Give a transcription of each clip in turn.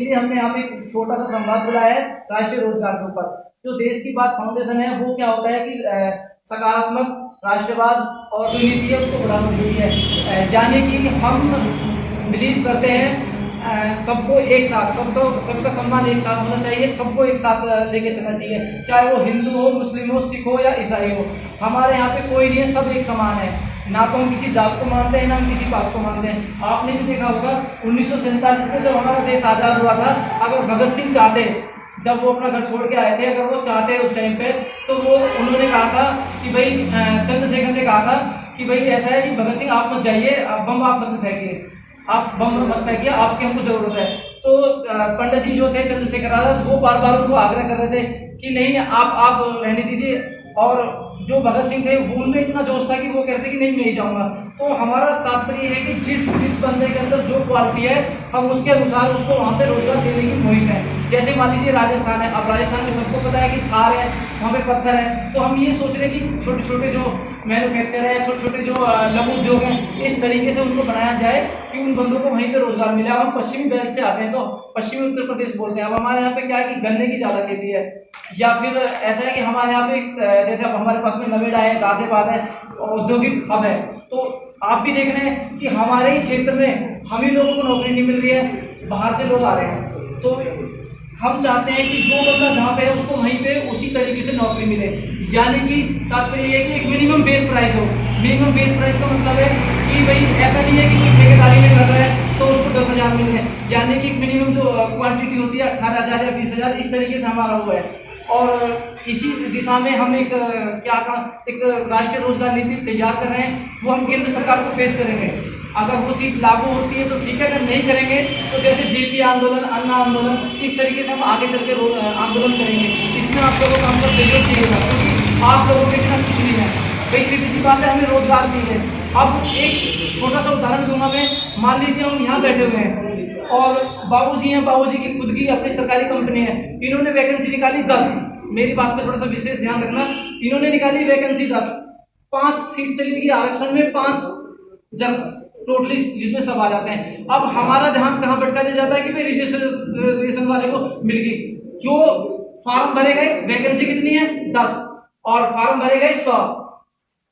इसलिए हमने यहाँ पे एक छोटा सा संवाद बुलाया है राष्ट्रीय रोजगार के ऊपर। जो देश की बात फाउंडेशन है वो क्या होता है कि सकारात्मक राष्ट्रवाद और जो नीति है उसको बढ़ाना जरूरी है। यानी कि हम बिलीव करते हैं सबको एक साथ, सबका सम्मान एक साथ होना चाहिए, सबको एक साथ लेके चलना चाहिए, चाहे वो हिंदू हो, मुस्लिम हो, सिख हो या ईसाई हो। हमारे यहाँ पे कोई नहीं है, सब एक समान है। ना तो हम किसी जात को मानते हैं, ना हम किसी बात को मानते हैं। आपने भी देखा होगा 1947 में जब हमारा देश आज़ाद हुआ था, अगर भगत सिंह चाहते, जब वो अपना घर छोड़ के आए थे, अगर वो चाहते उस टाइम पे, तो वो उन्होंने कहा था कि भाई, चंद्रशेखर ने कहा था कि भाई ऐसा है कि भगत सिंह आप मत जाइए, बम आप मत फेंकिए, आप बम मत फेंकिए, आपकी हमको जरूरत है। तो पंडित जी जो थे चंद्रशेखर आजाद, वो बार बार उनको आग्रह कर रहे थे कि नहीं, आप रहने दीजिए। और जो भगत सिंह थे वो उनमें इतना जोश था कि वो कहते कि नहीं, मैं ही जाऊँगा। तो हमारा तात्पर्य है कि जिस बंदे के अंदर जो क्वालिटी है, हम उसके अनुसार उसको वहाँ पे रोजगार देने की मुहिम है। जैसे मान लीजिए राजस्थान है, अब राजस्थान में सबको पता है कि थार है, वहाँ पे पत्थर है, तो हम ये सोच रहे हैं कि छोटे छोटे जो मैन्युफैक्चर है, छोटे छोटे जो लघु उद्योग हैं, इस तरीके से उनको बनाया जाए कि उन बंदों को वहीं पे रोजगार मिले। अब हम पश्चिमी बेल्ट से आते हैं तो पश्चिमी उत्तर प्रदेश बोलते हैं। अब हमारे यहाँ पे क्या है कि गन्ने की ज़्यादा खेती है, या फिर ऐसा है कि हमारे यहाँ पे जैसे अब हमारे पास में नवेड़ा है, गाजियाबाद है, औद्योगिक हब है। तो आप भी देख रहे हैं कि हमारे ही क्षेत्र में हम ही लोगों को नौकरी नहीं मिल रही है, बाहर से लोग आ रहे हैं। तो हम चाहते हैं कि जो बंदा जहाँ पे है उसको वहीं पे उसी तरीके से नौकरी मिले। यानी कि तात्पर्य ये है कि एक मिनिमम बेस प्राइस हो। मिनिमम बेस प्राइस का मतलब है कि भाई ऐसा नहीं है कि कोई ठेकेदारी में कर रहा है तो उसको 10,000 मिल रहे हैं। यानी कि मिनिमम जो क्वांटिटी होती है 18,000 या 20,000, इस तरीके से हमारा वो है। और इसी दिशा में हम एक राष्ट्रीय रोजगार नीति तैयार कर रहे हैं, वो हम केंद्र सरकार को पेश करेंगे। अगर वो चीज़ लागू होती है तो ठीक है, अगर नहीं करेंगे तो जैसे जेपी आंदोलन, अन्ना आंदोलन, इस तरीके से हम आगे चल के आंदोलन करेंगे। इसमें आप लोगों का हमको सहयोग चाहिएगा, क्योंकि आप लोगों के बिना कुछ नहीं है। भाई सीधी सी बात है, हमें रोजगार चाहिए। अब एक छोटा सा उदाहरण दूंगा मैं। मान लीजिए हम यहाँ बैठे हुए हैं और बाबूजी हैं, बाबूजी की खुद की अपनी सरकारी कंपनी है, इन्होंने वैकेंसी निकाली 10। मेरी बात पे थोड़ा सा विशेष ध्यान रखना, इन्होंने निकाली वैकेंसी 10, 5 सीट चलेगी आरक्षण में, 5 जन टोटली जिसमें सब आ जाते हैं। अब हमारा ध्यान कहाँ भटका दिया जाता है कि भाई रिजर्वेशन वाले को मिल गई। जो फॉर्म भरे गए, वैकेंसी कितनी है 10 और फॉर्म भरे गए 100,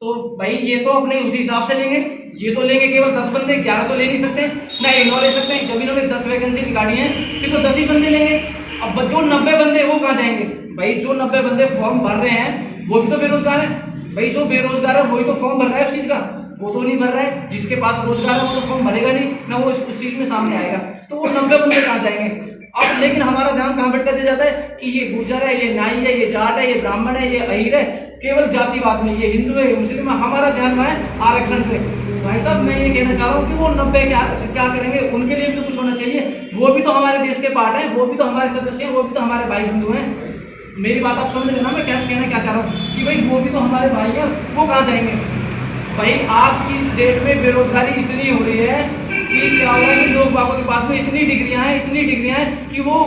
तो भाई ये तो अपने उसी हिसाब से लेंगे। ये तो लेंगे केवल 10 बंदे, 11 तो ले नहीं सकते, ना 9 ले सकते हैं। जब इन्होंने 10 वैकेंसी निकाली है फिर तो 10 ही बंदे लेंगे। अब जो 90 बंदे वो कहाँ जाएंगे? भाई जो 90 बंदे फॉर्म भर रहे हैं वो भी तो बेरोजगार है। भाई जो बेरोजगार है वही तो फॉर्म भर रहा है उस चीज का, वो तो नहीं भर रहा है। जिसके पास रोजगार है वो तो फॉर्म भरेगा नहीं, ना वो उस चीज में सामने आएगा। तो वो 90 बंदे कहाँ जाएंगे? अब लेकिन हमारा ध्यान कहाँ भटका दिया जाता है कि ये गुर्जर है, ये नाई है, ये जाट है, ये ब्राह्मण है, ये अहीर है, केवल जातिवाद में, ये हिंदू है, ये मुस्लिम है। हमारा ध्यान है आरक्षण पे। भाई साहब मैं ये कहना चाह रहा हूँ कि वो 90 क्या करेंगे? उनके लिए भी तो कुछ होना चाहिए। वो भी तो हमारे देश के पार्ट हैं, वो भी तो हमारे सदस्य हैं, वो भी तो हमारे भाई बंधु हैं। मेरी बात आप समझ लेना, मैं क्या कहना चाह रहा हूँ कि भाई वो भी तो हमारे भाई हैं, वो कहाँ जाएंगे? भाई आज की डेट में बेरोजगारी इतनी हो रही है कि क्या हुआ कि लोग बाबा के पास में इतनी डिग्रियां हैं कि वो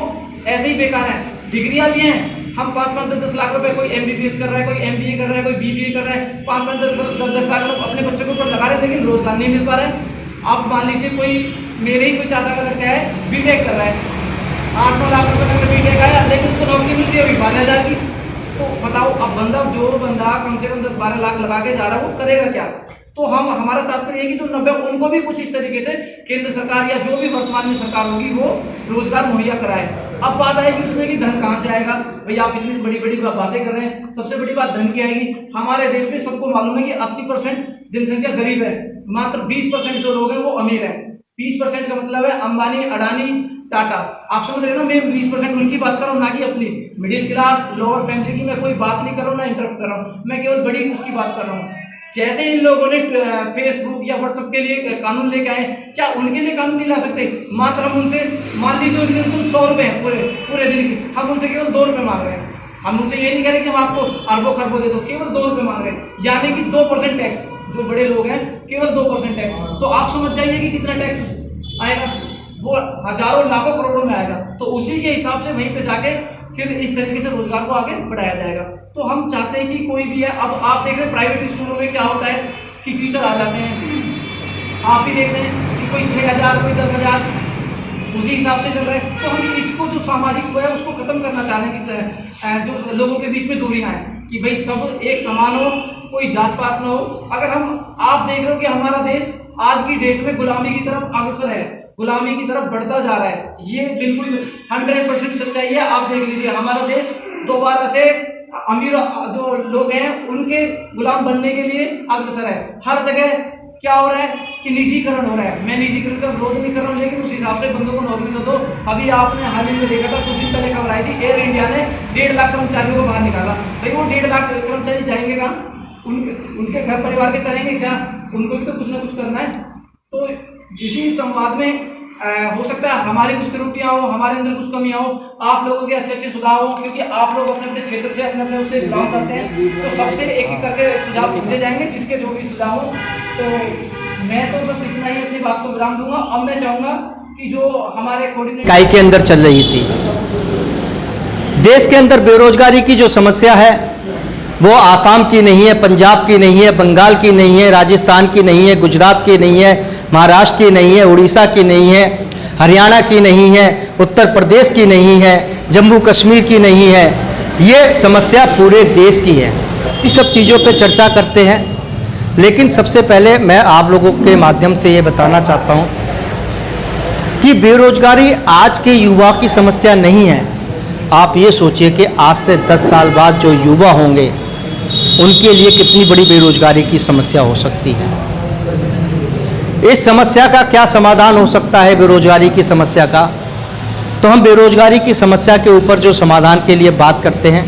ऐसे ही बेकार हैं। डिग्रियां भी हैं, हम 5-5, 10-10 लाख रुपए, कोई MBBS कर रहा है, कोई MBA कर रहा है, कोई BBA कर रहा है, 5-5, 10-10 लाख रुपए अपने बच्चों के ऊपर लगा रहे हैं, लेकिन रोजगार नहीं मिल पा रहा है। आप मान लीजिए कोई मेरे ही कोई चाचा का लड़का है, BTech कर रहा है, 8-9 लाख रुपए का BTech आया, लेकिन उसको नौकरी मिलती है 12,000 की। तो बताओ, अब जो बंदा कम से कम 10-12 लाख लगा के जा रहा है वो करेगा क्या? तो हमारा तात्पर्य है कि जो 90, उनको भी कुछ इस तरीके से केंद्र सरकार या जो भी वर्तमान में सरकार होगी वो रोजगार मुहैया कराए। अब बात आएगी उसमें कि धन कहाँ से आएगा। भाई आप इतनी बड़ी बड़ी बातें कर रहे हैं, सबसे बड़ी बात धन की आएगी। हमारे देश में सबको मालूम है कि 80% जनसंख्या गरीब है, मात्र 20% जो लोग हैं वो अमीर है। 20% का मतलब है अंबानी, अडानी, टाटा। आप समझ रहे हो ना? मैं 20% उनकी बात कर रहा हूँ, ना कि अपनी मिडिल क्लास लोअर फैमिली की मैं कोई बात नहीं कर रहा हूँ, ना इंटरप्ट कर रहा हूँ। मैं केवल बड़ी उसकी बात कर रहा हूँ। जैसे इन लोगों ने फेसबुक या व्हाट्सएप के लिए कानून लेके आए, क्या उनके लिए कानून नहीं ला सकते? मात्र हम उनसे, मान लीजिए उनके तुम 100 रुपए हैं पूरे दिन की, हम उनसे केवल 2 रुपए मांग रहे हैं। हम उनसे ये नहीं कह रहे कि हम आपको अरबों खरबों दे दो, केवल 2 रुपए मांग रहे हैं। यानी कि 2% टैक्स, जो बड़े लोग हैं केवल 2% टैक्स। तो आप समझ जाइए कि कितना टैक्स आएगा, वो हजारों लाखों करोड़ों में आएगा। तो उसी के हिसाब से वहीं पे जाके फिर इस तरीके से रोजगार को आगे बढ़ाया जाएगा। तो हम चाहते हैं कि कोई भी है, अब आप देख रहे हैं प्राइवेट स्कूलों में क्या होता है कि टीचर आ जाते हैं, आप भी देख रहे हैं कि कोई 6,000, कोई 10,000, उसी हिसाब से चल रहा है। तो हम इसको जो सामाजिक वो है उसको खत्म करना चाह रहे हैं कि जो लोगों के बीच में दूरियां हैं कि भाई सब एक समान हो, कोई जात पात न हो। अगर आप देख रहे हो कि हमारा देश आज की डेट में गुलामी की तरफ अग्रसर है, गुलामी की तरफ बढ़ता जा रहा है, ये बिल्कुल 100% सच्चाई है। आप देख लीजिए हमारा देश दोबारा से अमीर जो लोग हैं उनके गुलाम बनने के लिए अग्रसर है। हर जगह क्या हो रहा है कि निजीकरण हो रहा है। मैं निजीकरण का विरोध नहीं कर रहा हूँ, लेकिन उस हिसाब से बंदों को नौकरी तो दो। अभी आपने हाल ही में देखा था, कुछ दिन पहले खबर आई थी, एयर इंडिया ने 1.5 लाख कर्मचारियों को बाहर निकाला। भाई वो 1.5 लाख कर्मचारी जाएंगे कहाँ? उनके घर परिवार के करेंगे क्या? उनको भी तो कुछ ना कुछ करना है। तो इसी संवाद में हो सकता है हमारी कुछ त्रुटियां हो, हमारे अंदर कुछ कमियां हो, आप लोगों के अच्छे अच्छे सुझाव हो, क्योंकि आप लोग अपने अपने क्षेत्र से अपने अपने उससे बिलोंग करते हैं। तो सबसे एक एक करके सुझाव पूछे जाएंगे, जिसके जो भी सुझाव हो। तो मैं तो बस इतना ही अपनी बात को विराम दूंगा। अब मैं चाहूंगा कि जो हमारे कोऑर्डिनेटर के अंदर चल रही थी, देश के अंदर बेरोजगारी की जो समस्या है वो आसाम की नहीं है, पंजाब की नहीं है, बंगाल की नहीं है, राजस्थान की नहीं है, गुजरात की नहीं है, महाराष्ट्र की नहीं है, उड़ीसा की नहीं है, हरियाणा की नहीं है, उत्तर प्रदेश की नहीं है, जम्मू कश्मीर की नहीं है। ये समस्या पूरे देश की है। इस सब चीज़ों पे चर्चा करते हैं, लेकिन सबसे पहले मैं आप लोगों के माध्यम से ये बताना चाहता हूँ कि बेरोजगारी आज के युवा की समस्या नहीं है। आप ये सोचिए कि आज से 10 साल बाद जो युवा होंगे उनके लिए कितनी बड़ी बेरोजगारी की समस्या हो सकती है। इस समस्या का क्या समाधान हो सकता है बेरोजगारी की समस्या का? तो हम बेरोजगारी की समस्या के ऊपर जो समाधान के लिए बात करते हैं,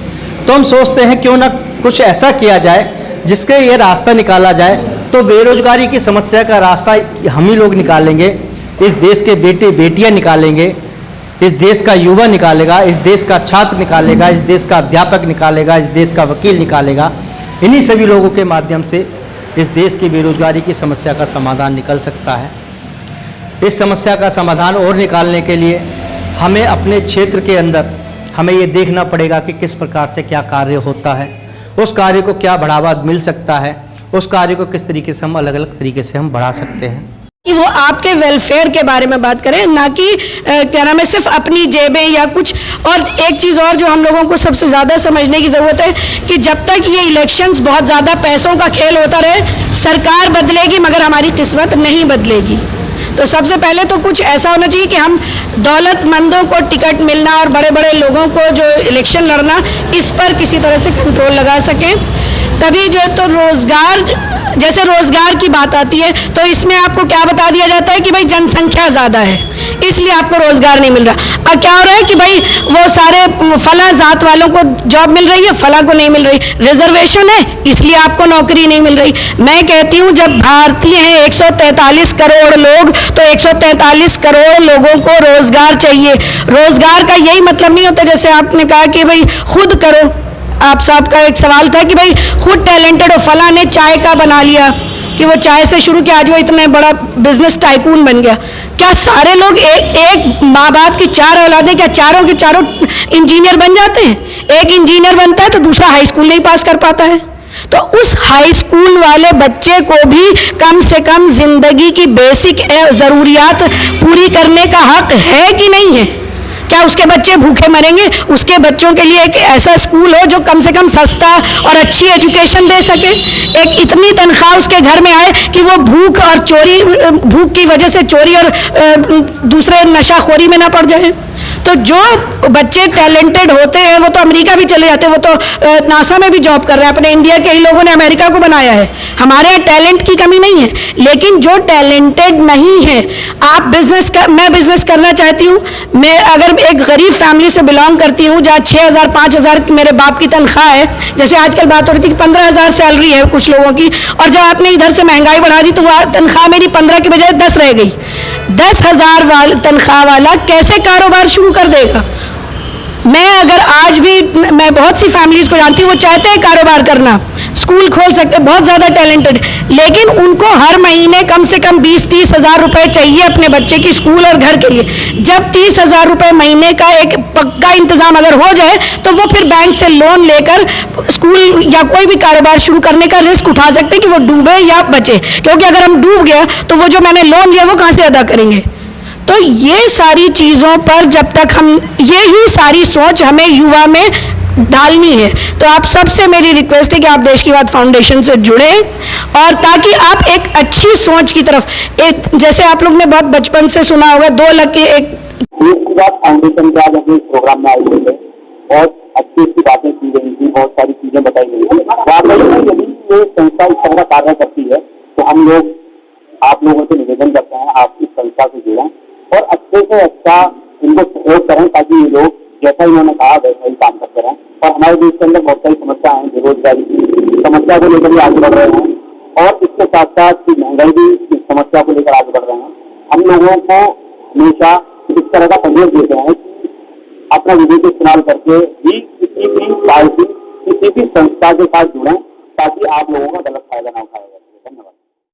तो हम सोचते हैं क्यों ना कुछ ऐसा किया जाए जिसके ये रास्ता निकाला जाए। तो बेरोजगारी की समस्या का रास्ता हम ही लोग निकालेंगे, इस देश के बेटे बेटियां निकालेंगे, इस देश का युवा निकालेगा, इस देश का छात्र निकालेगा, इस देश का अध्यापक निकालेगा, इस देश का वकील निकालेगा। इन्हीं सभी लोगों के माध्यम से इस देश की बेरोजगारी की समस्या का समाधान निकल सकता है। इस समस्या का समाधान और निकालने के लिए हमें अपने क्षेत्र के अंदर हमें ये देखना पड़ेगा कि किस प्रकार से क्या कार्य होता है, उस कार्य को क्या बढ़ावा मिल सकता है, उस कार्य को किस तरीके से हम अलग अलग तरीके से हम बढ़ा सकते हैं कि वो आपके वेलफेयर के बारे में बात करें, ना कि क्या नाम है सिर्फ अपनी जेबें या कुछ। और एक चीज़ और जो हम लोगों को सबसे ज़्यादा समझने की ज़रूरत है कि जब तक ये इलेक्शंस बहुत ज़्यादा पैसों का खेल होता रहे, सरकार बदलेगी मगर हमारी किस्मत नहीं बदलेगी। तो सबसे पहले तो कुछ ऐसा होना चाहिए कि हम दौलतमंदों को टिकट मिलना और बड़े बड़े लोगों को जो इलेक्शन लड़ना, इस पर किसी तरह से कंट्रोल लगा सकें। तभी जो है तो रोज़गार, जैसे रोज़गार की बात आती है तो इसमें आपको क्या बता दिया जाता है कि भाई जनसंख्या ज़्यादा है इसलिए आपको रोज़गार नहीं मिल रहा। अब क्या हो रहा है कि भाई वो सारे फला जात वालों को जॉब मिल रही है, फला को नहीं मिल रही। रिजर्वेशन है इसलिए आपको नौकरी नहीं मिल रही। मैं कहती हूँ जब भारतीय हैं 143 करोड़ लोग, तो 143 करोड़ लोगों को रोज़गार चाहिए। रोज़गार का यही मतलब नहीं होता जैसे आपने कहा कि भाई खुद करो। आप साहब का एक सवाल था कि भाई खुद टैलेंटेड हो, फला ने चाय का बना लिया कि वो चाय से शुरू किया, आज वो इतने बड़ा बिजनेस टाइकून बन गया। क्या सारे लोग एक माँ बाप की 4 औलादें क्या चारों के चारों इंजीनियर बन जाते हैं? एक इंजीनियर बनता है तो दूसरा हाई स्कूल नहीं पास कर पाता है। तो उस हाई स्कूल वाले बच्चे को भी कम से कम जिंदगी की बेसिक ज़रूरियात पूरी करने का हक है कि नहीं है? क्या उसके बच्चे भूखे मरेंगे? उसके बच्चों के लिए एक ऐसा स्कूल हो जो कम से कम सस्ता और अच्छी एजुकेशन दे सके। एक इतनी तनख्वाह उसके घर में आए कि वो भूख और चोरी, भूख की वजह से चोरी और दूसरे नशाखोरी में ना पड़ जाए। तो जो बच्चे टैलेंटेड होते हैं वो तो अमेरिका भी चले जाते हैं, वो तो नासा में भी जॉब कर रहे हैं। अपने इंडिया के ही लोगों ने अमेरिका को बनाया है। हमारे यहाँ टैलेंट की कमी नहीं है, लेकिन जो टैलेंटेड नहीं है, आप मैं बिजनेस करना चाहती हूँ। मैं अगर एक गरीब फैमिली से बिलोंग करती हूँ जहाँ 6,000 5,000 मेरे बाप की तनख्वाह है, जैसे आजकल बात हो रही थी कि 15,000 सैलरी है कुछ लोगों की, और जब आपने इधर से महंगाई बढ़ा दी तो वह तनख्वाह मेरी 15 की बजाय 10 रह गई। 10,000 तनख्वाह वाला कैसे कारोबार शुरू कर देगा? मैं बहुत सी फैमिलीज को जानती हूँ, वो चाहते हैं कारोबार करना, स्कूल खोल सकते हैं, बहुत ज़्यादा टैलेंटेड, लेकिन उनको हर महीने कम से कम 20-30 हज़ार रुपये चाहिए अपने बच्चे की स्कूल और घर के लिए। जब 30 हज़ार रुपये महीने का एक पक्का इंतज़ाम अगर हो जाए तो वो फिर बैंक से लोन लेकर स्कूल या कोई भी कारोबार शुरू करने का रिस्क उठा सकते हैं कि वो डूबे या बचे, क्योंकि अगर हम डूब गया तो वो जो मैंने लोन लिया वो कहाँ से अदा करेंगे? तो ये सारी चीज़ों पर जब तक हम यही सारी सोच हमें युवा में डालनी है, तो आप सबसे मेरी रिक्वेस्ट है कि आप देश की बात फाउंडेशन से जुड़े और ताकि आप एक अच्छी सोच की तरफ, एक जैसे आप लोग ने बहुत बचपन से सुना होगा 2 लाख के एक देश की बात फाउंडेशन के आज अपने इस प्रोग्राम में आए हुए थे, बहुत अच्छी अच्छी बातें की गई थी, बहुत सारी चीजें बताई गई थी। वाकई में यदि ये संस्था इस तरह का कार्य करती है तो हम लोग आप लोगों से निवेदन करते हैं आप इस संस्था से जुड़ें और अच्छे से अच्छा इनको सहयोग करें ताकि ये लोग जैसा इन्होंने कहा वैसा ही काम करते रहें। और हमारे देश के अंदर बहुत सारी समस्या है, बेरोजगारी की समस्या को लेकर भी आगे बढ़ रहे हैं और इसके साथ साथ महंगाई भी इस समस्या को लेकर आगे बढ़ रहे हैं। हम लोगों को हमेशा इस तरह का संदेश देते हैं कि अपना विवेक इस्तेमाल करके भी किसी भी पार्टी किसी भी संस्था के साथ जुड़ें ताकि आप लोगों का गलत फायदा ना उठाया जाए।